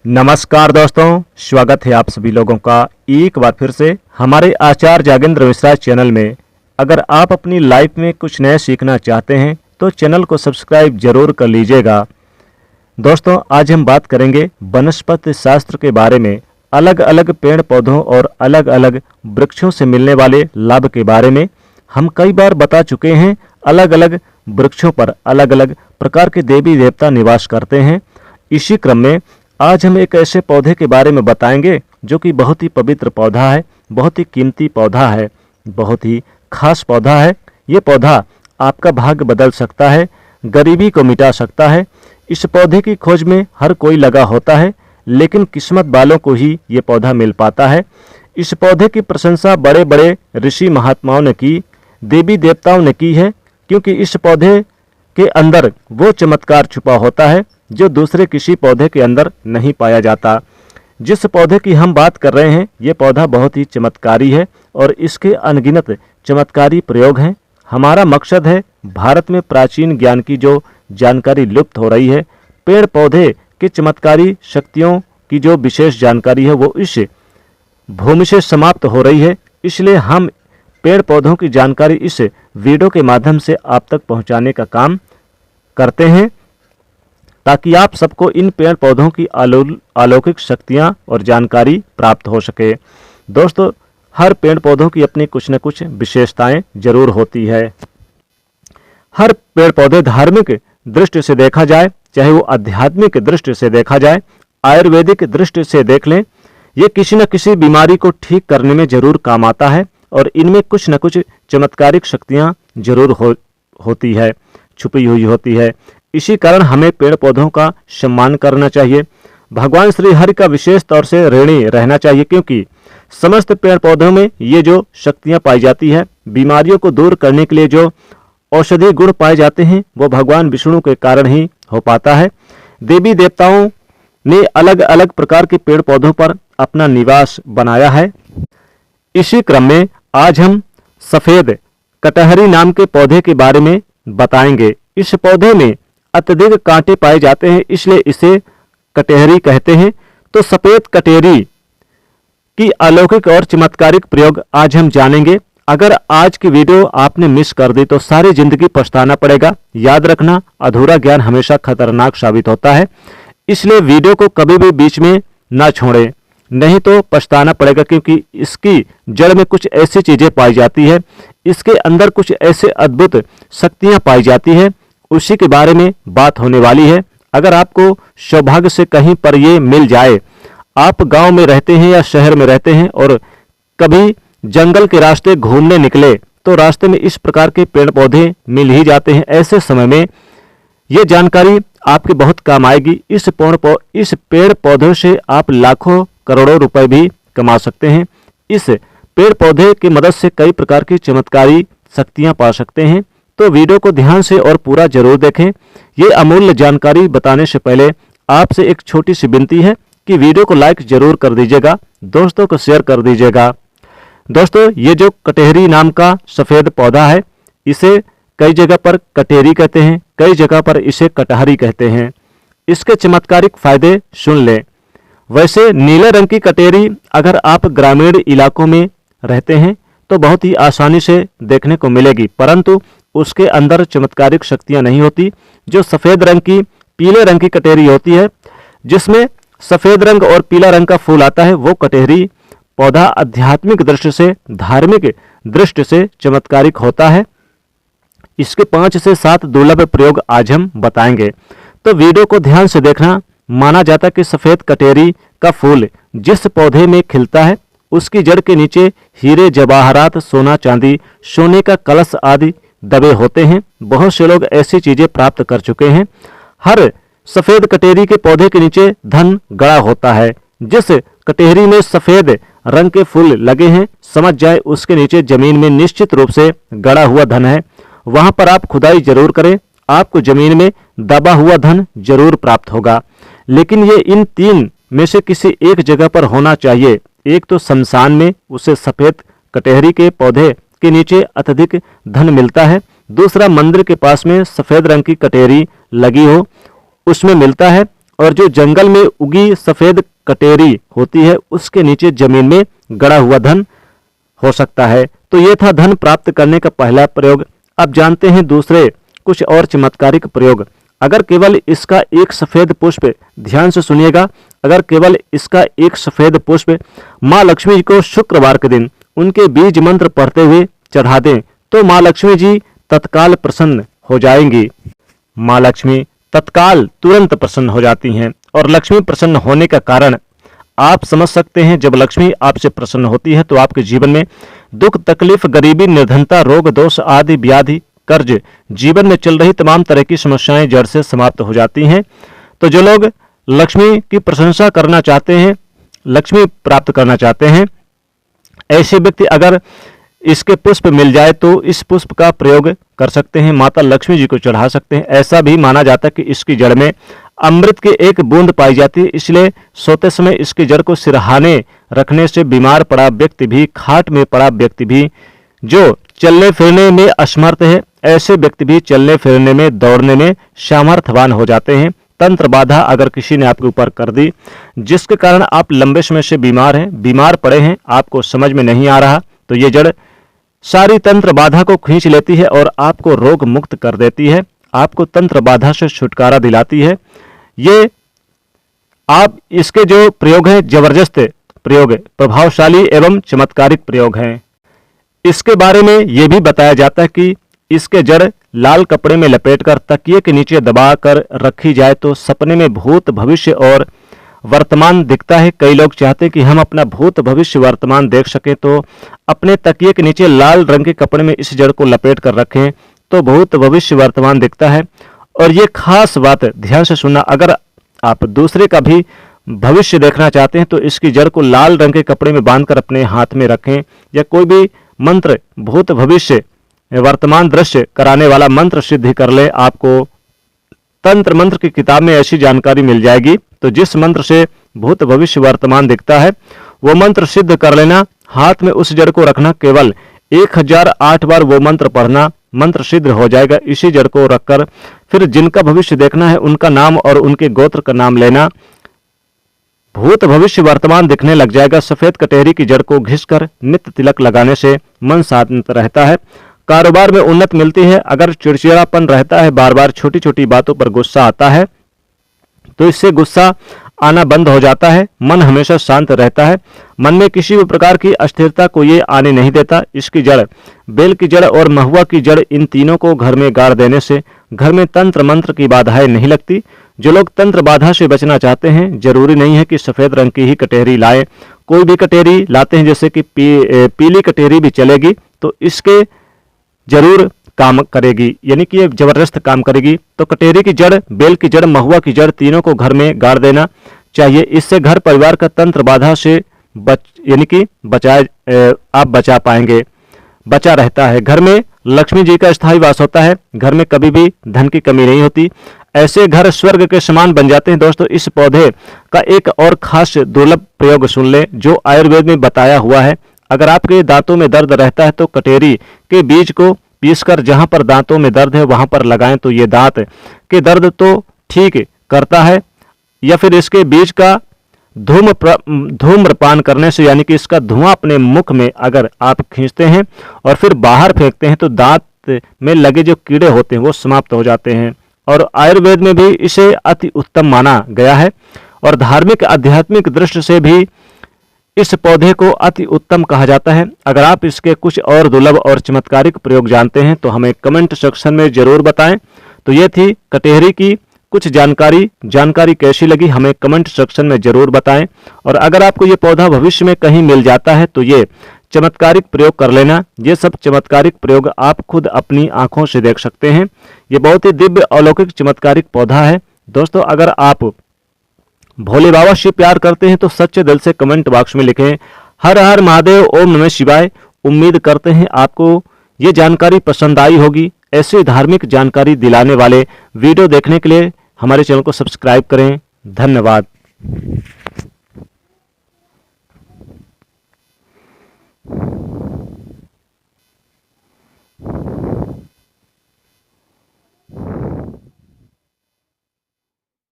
नमस्कार दोस्तों, स्वागत है आप सभी लोगों का एक बार फिर से हमारे आचार्य जागेंद्र मिश्रा चैनल में। अगर आप अपनी लाइफ में कुछ नया सीखना चाहते हैं तो चैनल को सब्सक्राइब जरूर कर लीजिएगा। दोस्तों, आज हम बात करेंगे वनस्पति शास्त्र के बारे में। अलग अलग पेड़ पौधों और अलग अलग वृक्षों से मिलने वाले लाभ के बारे में हम कई बार बता चुके हैं। अलग अलग वृक्षों पर अलग अलग प्रकार के देवी देवता निवास करते हैं। इसी क्रम में आज हम एक ऐसे पौधे के बारे में बताएंगे जो कि बहुत ही पवित्र पौधा है, बहुत ही कीमती पौधा है, बहुत ही खास पौधा है। ये पौधा आपका भाग्य बदल सकता है, गरीबी को मिटा सकता है। इस पौधे की खोज में हर कोई लगा होता है, लेकिन किस्मत वालों को ही ये पौधा मिल पाता है। इस पौधे की प्रशंसा बड़े बड़े ऋषि महात्माओं ने की, देवी देवताओं ने की है, क्योंकि इस पौधे के अंदर वो चमत्कार छुपा होता है जो दूसरे किसी पौधे के अंदर नहीं पाया जाता। जिस पौधे की हम बात कर रहे हैं, ये पौधा बहुत ही चमत्कारी है और इसके अनगिनत चमत्कारी प्रयोग हैं। हमारा मकसद है भारत में प्राचीन ज्ञान की जो जानकारी लुप्त हो रही है, पेड़ पौधे के चमत्कारी शक्तियों की जो विशेष जानकारी है वो इस भूमि से समाप्त हो रही है। इसलिए हम पेड़ पौधों की जानकारी इस वीडियो के माध्यम से आप तक पहुंचाने का काम करते हैं, ताकि आप सबको इन पेड़ पौधों की अलौकिक शक्तियां और जानकारी प्राप्त हो सके। दोस्तों, हर पेड़ पौधों की अपनी कुछ न कुछ विशेषताएं जरूर होती है। हर पेड़ पौधे धार्मिक दृष्टि से देखा जाए, चाहे वो आध्यात्मिक दृष्टि से देखा जाए, आयुर्वेदिक दृष्टि से देख लें, ये किसी न किसी बीमारी को ठीक करने में जरूर काम आता है और इनमें कुछ न कुछ चमत्कारिक शक्तियां जरूर होती है, छुपी हुई होती है। इसी कारण हमें पेड़ पौधों का सम्मान करना चाहिए। भगवान श्री हरि का विशेष तौर से ऋणी रहना चाहिए, क्योंकि समस्त पेड़ पौधों में ये जो शक्तियां पाई जाती है, बीमारियों को दूर करने के लिए जो औषधि गुण पाए जाते हैं, वो भगवान विष्णु के कारण ही हो पाता है। देवी देवताओं ने अलग अलग प्रकार के पेड़ पौधों पर अपना निवास बनाया है। इसी क्रम में आज हम सफेद कटहरी नाम के पौधे के बारे में बताएंगे। इस पौधे में अत्यधिक कांटे पाए जाते हैं, इसलिए इसे कटहरी कहते हैं। तो सफेद कटहरी की अलौकिक और चमत्कारिक प्रयोग आज हम जानेंगे। अगर आज की वीडियो आपने मिस कर दी तो सारी जिंदगी पछताना पड़ेगा। याद रखना, अधूरा ज्ञान हमेशा खतरनाक साबित होता है, इसलिए वीडियो को कभी भी बीच में ना छोड़ें, नहीं तो पछताना पड़ेगा। क्योंकि इसकी जड़ में कुछ ऐसी चीजें पाई जाती है, इसके अंदर कुछ ऐसे अद्भुत शक्तियां पाई जाती है, उसी के बारे में बात होने वाली है। अगर आपको सौभाग्य से कहीं पर ये मिल जाए, आप गांव में रहते हैं या शहर में रहते हैं और कभी जंगल के रास्ते घूमने निकले, तो रास्ते में इस प्रकार के पेड़ पौधे मिल ही जाते हैं। ऐसे समय में ये जानकारी आपके बहुत काम आएगी। इस पेड़ पौधों से आप लाखों करोड़ों रुपए भी कमा सकते हैं। इस पेड़ पौधे की मदद से कई प्रकार की चमत्कारी शक्तियां पा सकते हैं। तो वीडियो को ध्यान से और पूरा जरूर देखें। ये अमूल्य जानकारी बताने से पहले आपसे एक छोटी सी विनती है कि वीडियो को लाइक जरूर कर दीजिएगा, दोस्तों को शेयर कर दीजिएगा। दोस्तों, ये जो कटहरी नाम का सफेद पौधा है, इसे कई जगह पर कटेरी कहते हैं, कई जगह पर इसे कटहरी कहते हैं। इसके चमत्कारिक फायदे सुन लें। वैसे नीले रंग की कटेरी अगर आप ग्रामीण इलाकों में रहते हैं तो बहुत ही आसानी से देखने को मिलेगी, परंतु उसके अंदर चमत्कारिक शक्तियां नहीं होती। जो सफेद रंग की, पीले रंग की कटेरी होती है, जिसमें सफेद रंग और पीला रंग का फूल आता है, वो कटेरी पौधा आध्यात्मिक दृष्टि से, धार्मिक दृष्टि से चमत्कारिक होता है। इसके 5 से 7 दुर्लभ प्रयोग आज हम बताएंगे, तो वीडियो को ध्यान से देखना। माना जाता है कि सफेद कटेरी का फूल जिस पौधे में खिलता है, उसकी जड़ के नीचे हीरे जवाहरात, सोना चांदी, सोने का कलश आदि दबे होते हैं। बहुत से लोग ऐसी चीजें प्राप्त कर चुके हैं। हर सफेद कटेरी के पौधे के नीचे धन गड़ा होता है। जिस कटेरी में सफेद रंग के फूल लगे हैं, समझ जाए उसके नीचे जमीन में निश्चित रूप से गड़ा हुआ धन है। वहां पर आप खुदाई जरूर करें, आपको जमीन में दबा हुआ धन जरूर प्राप्त होगा। लेकिन ये इन 3 में से किसी एक जगह पर होना चाहिए। एक तो शमशान में, उसे सफेद कटहरी के पौधे के नीचे अत्यधिक धन मिलता है। दूसरा, मंदिर के पास में सफेद रंग की कटेरी लगी हो, उसमें मिलता है। और जो जंगल में उगी सफेद कटेरी होती है उसके नीचे जमीन में गड़ा हुआ धन हो सकता है। तो ये था धन प्राप्त करने का पहला प्रयोग। अब जानते हैं दूसरे कुछ और चमत्कारिक प्रयोग। अगर केवल इसका एक सफेद पुष्प, ध्यान से सुनिएगा, अगर केवल इसका एक सफेद पुष्प माँ लक्ष्मी जी को शुक्रवार के दिन उनके बीज मंत्र पढ़ते हुए चढ़ा दें तो माँ लक्ष्मी जी तत्काल प्रसन्न हो जाएंगी। माँ लक्ष्मी तत्काल तुरंत प्रसन्न हो जाती हैं और लक्ष्मी प्रसन्न होने का कारण आप समझ सकते हैं। जब लक्ष्मी आपसे प्रसन्न होती है तो आपके जीवन में दुख, तकलीफ, गरीबी, निर्धनता, रोग, दोष आदि व्याधि, कर्ज, जीवन में चल रही तमाम तरह की समस्याएं जड़ से समाप्त हो जाती हैं। तो जो लोग लक्ष्मी की प्रशंसा करना चाहते हैं, लक्ष्मी प्राप्त करना चाहते हैं, ऐसे व्यक्ति अगर इसके पुष्प मिल जाए तो इस पुष्प का प्रयोग कर सकते हैं, माता लक्ष्मी जी को चढ़ा सकते हैं। ऐसा भी माना जाता है कि इसकी जड़ में अमृत की एक बूंद पाई जाती है, इसलिए सोते समय इसकी जड़ को सिरहाने रखने से बीमार पड़ा व्यक्ति भी, खाट में पड़ा व्यक्ति भी, जो चलने फिरने में असमर्थ है, ऐसे व्यक्ति भी चलने फिरने में, दौड़ने में सामर्थ्यवान हो जाते हैं। तंत्र बाधा अगर किसी ने आपके ऊपर कर दी, जिसके कारण आप लंबे समय से बीमार हैं, बीमार पड़े हैं, आपको समझ में नहीं आ रहा, तो ये जड़ सारी तंत्र बाधा को खींच लेती है और आपको रोग मुक्त कर देती है, आपको तंत्र बाधा से छुटकारा दिलाती है। ये आप इसके जो प्रयोग है जबरदस्त प्रयोग है, प्रभावशाली एवं चमत्कारिक प्रयोग हैं। इसके बारे में यह भी बताया जाता है कि इसके जड़ लाल कपड़े में लपेटकर तकिए के नीचे दबाकर रखी जाए तो सपने में भूत, भविष्य और वर्तमान दिखता है। कई लोग चाहते हैं कि हम अपना भूत, भविष्य, वर्तमान देख सकें, तो अपने तकिए के नीचे लाल रंग के कपड़े में इस जड़ को लपेट कर रखें तो भूत, भविष्य, वर्तमान दिखता है। और ये खास बात ध्यान से सुनना, अगर आप दूसरे का भी भविष्य देखना चाहते हैं तो इसकी जड़ को लाल रंग के कपड़े में बांधकर अपने हाथ में रखें, या कोई भी मंत्र भूत, भविष्य, वर्तमान दृश्य कराने वाला मंत्र सिद्ध कर ले। आपको तंत्र मंत्र की किताब में ऐसी जानकारी मिल जाएगी। तो जिस मंत्र से भूत, भविष्य, वर्तमान दिखता है वो मंत्र सिद्ध कर लेना, हाथ में उस जड़ को रखना, केवल 1008 बार वो मंत्र पढ़ना, मंत्र सिद्ध हो जाएगा। इसी जड़ को रखकर फिर जिनका भविष्य देखना है उनका नाम और उनके गोत्र का नाम लेना, भूत, भविष्य, वर्तमान दिखने लग जाएगा। सफेद कटेरी की जड़ को घिसकर नित्य तिलक लगाने से मन शांत रहता है, कारोबार में उन्नति मिलती है। अगर चिड़चिड़ापन रहता है, बार बार छोटी छोटी बातों पर गुस्सा आता है, तो इससे गुस्सा आना बंद हो जाता है, मन हमेशा शांत रहता है, मन में किसी भी प्रकार की अस्थिरता को ये आने नहीं देता। इसकी जड़, बेल की जड़ और महुआ की जड़, इन तीनों को घर में गाड़ देने से घर में तंत्र मंत्र की बाधाएं नहीं लगती। जो लोग तंत्र बाधा से बचना चाहते हैं, जरूरी नहीं है कि सफेद रंग की ही कटेरी लाएं, कोई भी कटेरी लाते हैं, जैसे कि पीली कटेरी भी चलेगी, तो इसके जरूर काम करेगी, यानी कि ये जबरदस्त काम करेगी। तो कटेरी की जड़, बेल की जड़, महुआ की जड़, तीनों को घर में गाड़ देना चाहिए। इससे घर परिवार का तंत्र बाधा से यानी कि आप बचा पाएंगे, बचा रहता है। घर में लक्ष्मी जी का स्थायी वास होता है, घर में कभी भी धन की कमी नहीं होती, ऐसे घर स्वर्ग के समान बन जाते हैं। दोस्तों, इस पौधे का एक और खास दुर्लभ प्रयोग सुन ले जो आयुर्वेद में बताया हुआ है। अगर आपके दांतों में दर्द रहता है तो कटेरी के बीज को पीसकर जहां पर दांतों में दर्द है वहां पर लगाएं तो ये दांत के दर्द तो ठीक करता है। या फिर इसके बीज का धूम्रपान करने से, यानी कि इसका धुआं अपने मुख में अगर आप खींचते हैं और फिर बाहर फेंकते हैं तो दांत में लगे जो कीड़े होते हैं वो समाप्त हो जाते हैं। और आयुर्वेद में भी इसे अति उत्तम माना गया है और धार्मिक आध्यात्मिक दृष्टि से भी इस पौधे को अति उत्तम कहा जाता है। अगर आप इसके कुछ और दुर्लभ और चमत्कारिक प्रयोग जानते हैं तो हमें कमेंट सेक्शन में जरूर बताएं। तो ये थी कटेहरी की कुछ जानकारी कैसी लगी हमें कमेंट सेक्शन में जरूर बताएं। और अगर आपको ये पौधा भविष्य में कहीं मिल जाता है तो ये चमत्कारिक प्रयोग कर लेना। ये सब चमत्कारिक प्रयोग आप खुद अपनी आंखों से देख सकते हैं। ये बहुत ही दिव्य अलौकिक चमत्कारिक पौधा है। दोस्तों, अगर आप भोले बाबा से प्यार करते हैं तो सच्चे दिल से कमेंट बॉक्स में लिखें हर हर महादेव, ओम नमः शिवाय। उम्मीद करते हैं आपको ये जानकारी पसंद आई होगी। ऐसी धार्मिक जानकारी दिलाने वाले वीडियो देखने के लिए हमारे चैनल को सब्सक्राइब करें। धन्यवाद।